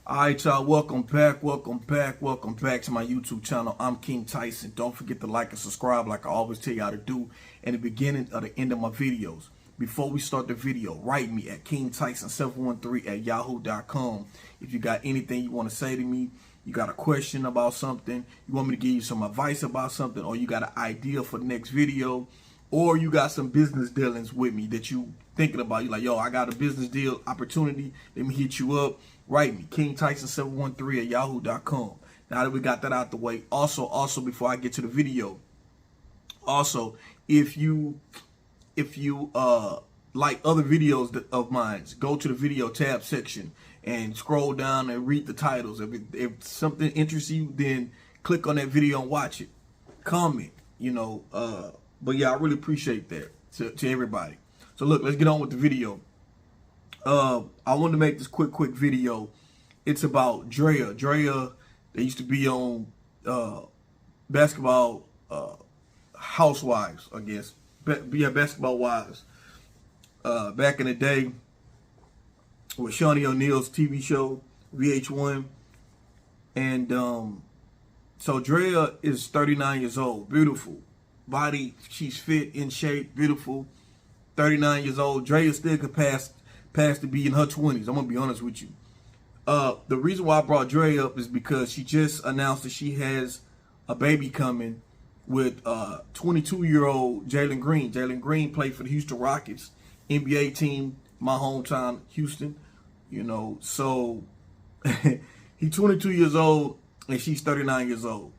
All right, y'all, welcome back to my YouTube channel. I'm King Tyson. Don't forget to like and subscribe like I always tell y'all to do in the beginning or the end of my videos. Before we start the video, write me at kingtyson713@yahoo.com. If you got anything you want to say to me, you got a question about something, you want me to give you some advice about something, or you got an idea for the next video, or you got some business dealings with me that you thinking about, you like, yo, I got a business deal opportunity, let me hit you up, write me, kingtyson713@yahoo.com. Now that we got that out the way, also before I get to the video, also, if you like other videos of mine, go to the video tab section and scroll down and read the titles. If something interests you, then click on that video and watch it. Comment, but yeah, I really appreciate that to everybody. So look, let's get on with the video. I wanted to make this quick video. It's about Draya. Draya, they used to be on basketball housewives, I guess. Basketball wives. Back in the day with Shawnee O'Neal's TV show, VH1. And so Draya is 39 years old. Beautiful body. She's fit, in shape, beautiful. 39 years old. Draya still could pass to be in her 20s. I'm going to be honest with you. The reason why I brought Draya up is because she just announced that she has a baby coming with 22-year-old Jalen Green. Jalen Green played for the Houston Rockets, NBA team, my hometown, Houston. So he's 22 years old and she's 39 years old.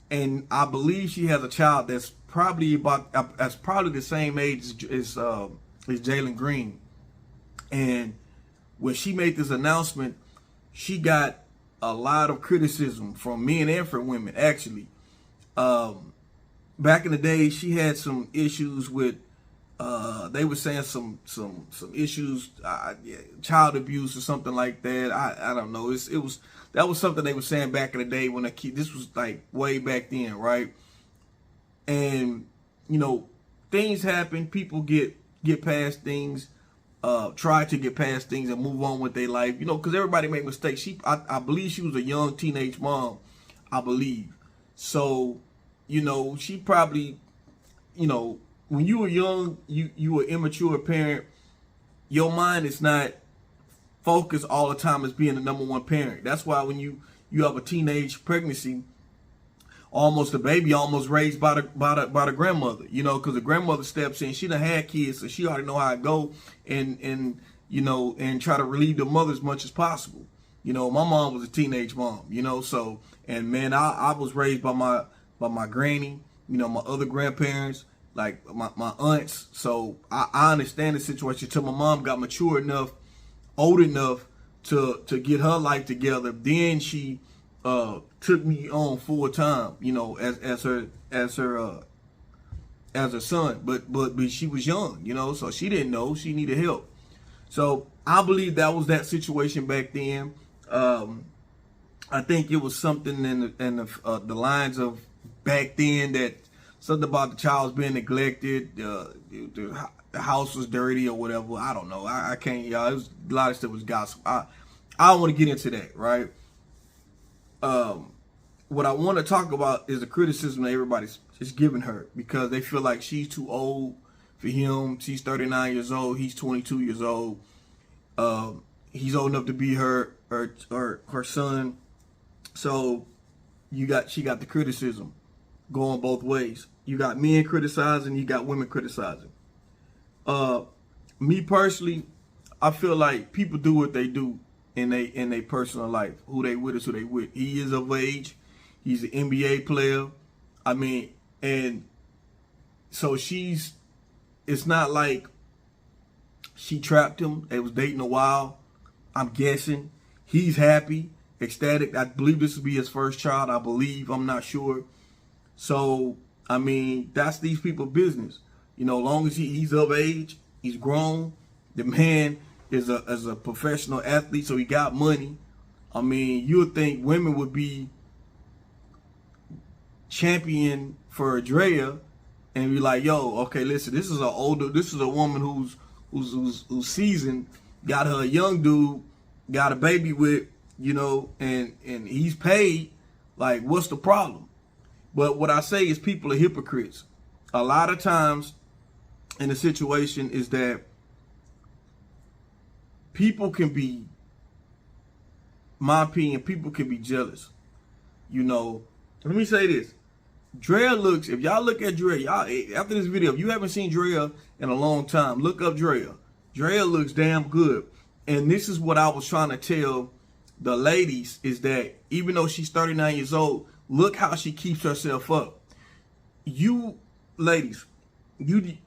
And I believe she has a child that's probably the same age as Jalen Green. And when she made this announcement, she got a lot of criticism from men and from women, actually. Back in the day, she had some issues with, they were saying some issues, child abuse or something like that. I don't know. That was something they were saying back in the day when this was like way back then, right? And things happen. People get past things, try to get past things and move on with their life. Because everybody make mistakes. I believe she was a young teenage mom, I believe. So she probably, when you were young, you were immature parent, your mind is not focused all the time as being the number one parent. That's why when you have a teenage pregnancy, almost a baby almost raised by the grandmother, because the grandmother steps in. She done had kids, so she already know how to go and try to relieve the mother as much as possible. My mom was a teenage mom, so, and man, I was raised by my granny, my other grandparents, like my aunts. So I understand the situation till my mom got mature enough, old enough to get her life together. Then she took me on full time, as her son. But she was young, so she didn't know she needed help. So I believe that was that situation back then. I think it was something in the lines of back then, that something about the child being neglected, the house was dirty or whatever. I don't know. I can't, y'all. It was a lot of stuff was gossip. I don't want to get into that, right? What I want to talk about is the criticism that everybody's just giving her because they feel like she's too old for him. She's 39 years old. He's 22 years old. He's old enough to be her son. So she got the criticism going both ways. You got men criticizing, you got women criticizing. Me personally, I feel like people do what they do in their personal life. Who they with is who they with. He is of age. He's an NBA player. I mean, and so it's not like she trapped him. They was dating a while. I'm guessing. He's happy, ecstatic. I believe this will be his first child. I believe. I'm not sure. So, I mean, that's these people's business. Long as he's of age, he's grown. The man is a professional athlete, so he got money. I mean, you would think women would be champion for Draya and be like, yo, okay, listen, this is a woman who's seasoned, got her a young dude, got a baby with, you know, and he's paid. Like, what's the problem? But what I say is people are hypocrites. A lot of times in the situation is that people can be, my opinion, people can be jealous. You know, let me say this. Draya looks, if y'all look at Draya, y'all, after this video, if you haven't seen Draya in a long time, look up Draya. Draya looks damn good. And this is what I was trying to tell the ladies, is that even though she's 39 years old, look how she keeps herself up. You ladies,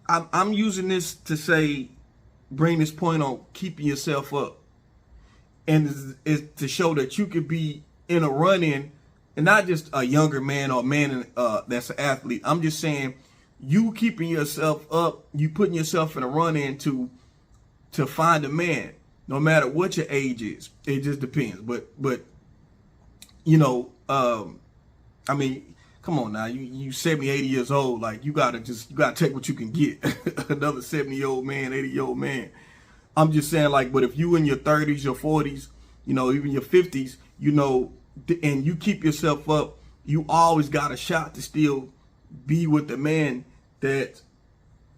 I'm using this to say, bring this point on keeping yourself up. And is to show that you could be in a run-in, and not just a younger man or a man that's an athlete. I'm just saying, you keeping yourself up, you putting yourself in a run-in to find a man, no matter what your age is. It just depends. But you know, I mean, come on now, you 70, 80 years old, like you gotta take what you can get. Another 70-year-old man, 80-year-old man. I'm just saying, like, but if you in your 30s, your 40s, you know, even your 50s, you know, and you keep yourself up, you always got a shot to still be with the man that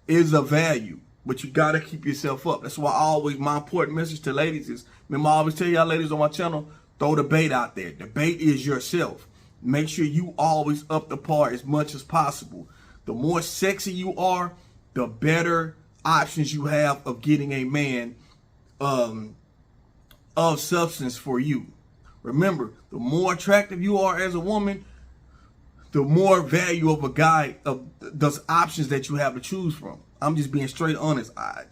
is of value. But you got to keep yourself up. That's why my important message to ladies is, remember, I always tell y'all ladies on my channel, throw the bait out there. The bait is yourself. Make sure you always up the par as much as possible. The more sexy you are, the better options you have of getting a man of substance for you. Remember, the more attractive you are as a woman, the more value of a guy, of those options that you have to choose from. I'm just being straight honest. I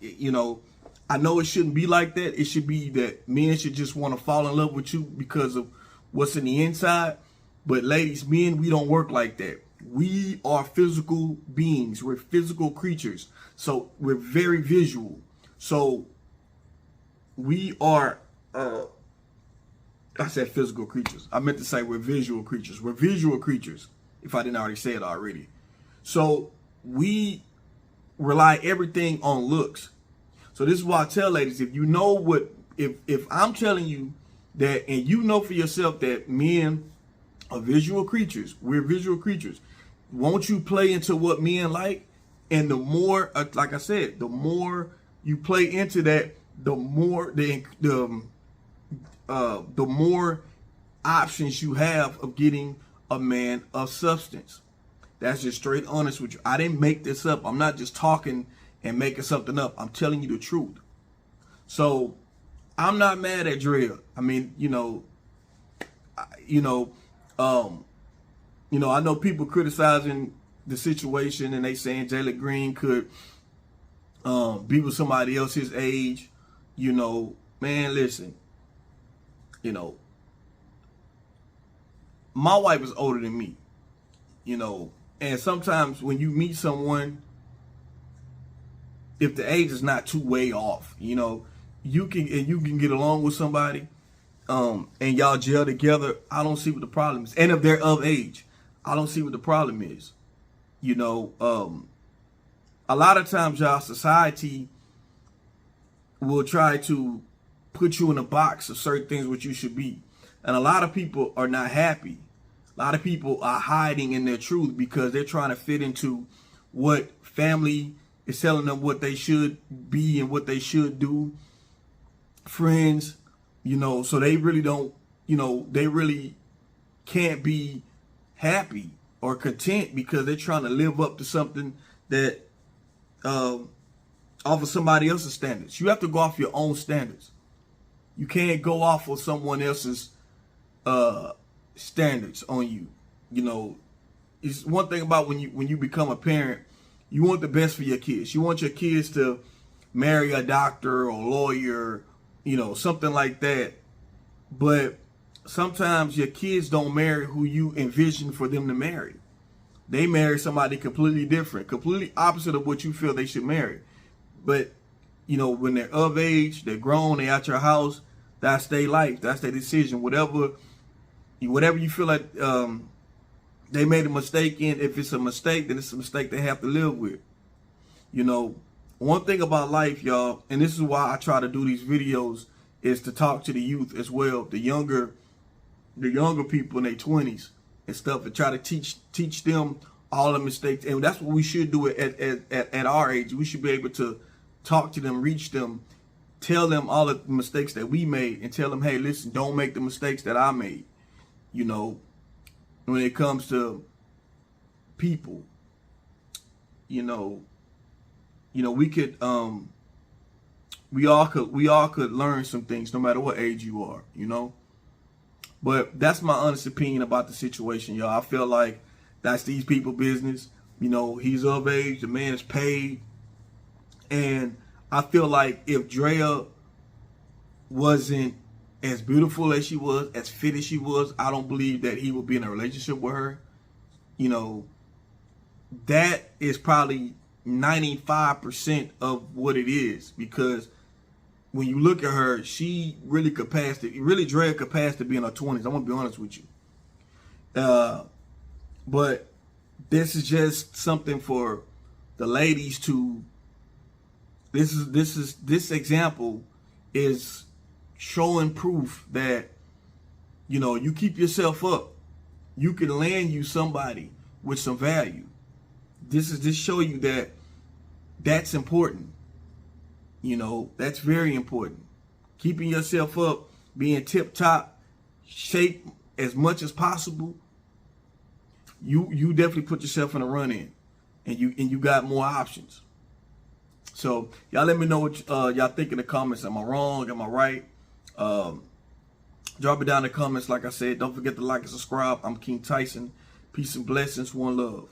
know it shouldn't be like that. It should be that men should just want to fall in love with you because of what's in the inside. But ladies, men, we don't work like that. We are physical beings. We're physical creatures. So we're very visual. So we are, I said physical creatures. I meant to say we're visual creatures. We're visual creatures, if I didn't already say it already. So we rely everything on looks. So this is why I tell ladies, if you know what, if I'm telling you that, and you know for yourself that men are visual creatures, we're visual creatures, won't you play into what men like? And the more, like I said, the more you play into that, the more the more options you have of getting a man of substance. That's just straight honest with you. I didn't make this up. I'm not just talking and making something up. I'm telling you the truth. So I'm not mad at Draya. I mean, I know people criticizing the situation and they saying Jalen Green could be with somebody else his age. Man, listen, my wife is older than me, and sometimes when you meet someone, if the age is not too way off, you can get along with somebody, and y'all gel together. I don't see what the problem is. And if they're of age, I don't see what the problem is. A lot of times, y'all, society will try to put you in a box of certain things which you should be. And a lot of people are not happy. A lot of people are hiding in their truth because they're trying to fit into what family is telling them what they should be and what they should do. Friends, so they really don't, they really can't be happy or content because they're trying to live up to something that off of somebody else's standards. You have to go off your own standards. You can't go off of someone else's standards on you. It's one thing about when you become a parent, you want the best for your kids. You want your kids to marry a doctor or lawyer, something like that. But sometimes your kids don't marry who you envision for them to marry. They marry somebody completely different, completely opposite of what you feel they should marry. But, when they're of age, they're grown, they're at your house, that's their life, that's their decision. Whatever you feel like they made a mistake in, if it's a mistake, then it's a mistake they have to live with. One thing about life, y'all, and this is why I try to do these videos is to talk to the youth as well, the younger people in their 20s and stuff, and try to teach them all the mistakes. And that's what we should do at our age. We should be able to talk to them, reach them, tell them all the mistakes that we made, and tell them, hey, listen, don't make the mistakes that I made. You know, when it comes to people, you know, we could we all could learn some things no matter what age you are, you know. But that's my honest opinion about the situation, y'all. I feel like that's these people business. You know, he's of age, the man is paid. And I feel like if Draya wasn't as beautiful as she was, as fit as she was, I don't believe that he would be in a relationship with her. You know, that is probably 95% of what it is, because when you look at her, she really could pass Draya could pass to be in her 20s. I'm gonna be honest with you. But this is just something for the ladies to. This example is showing proof that, you know, you keep yourself up, you can land you somebody with some value. This show you that that's important. You know, that's very important. Keeping yourself up, being tip-top shape as much as possible. You definitely put yourself in a run-in, and you got more options. So y'all let me know what y'all think in the comments. Am I wrong? Am I right? Drop it down in the comments. Like I said, don't forget to like and subscribe. I'm King Tyson. Peace and blessings. One love.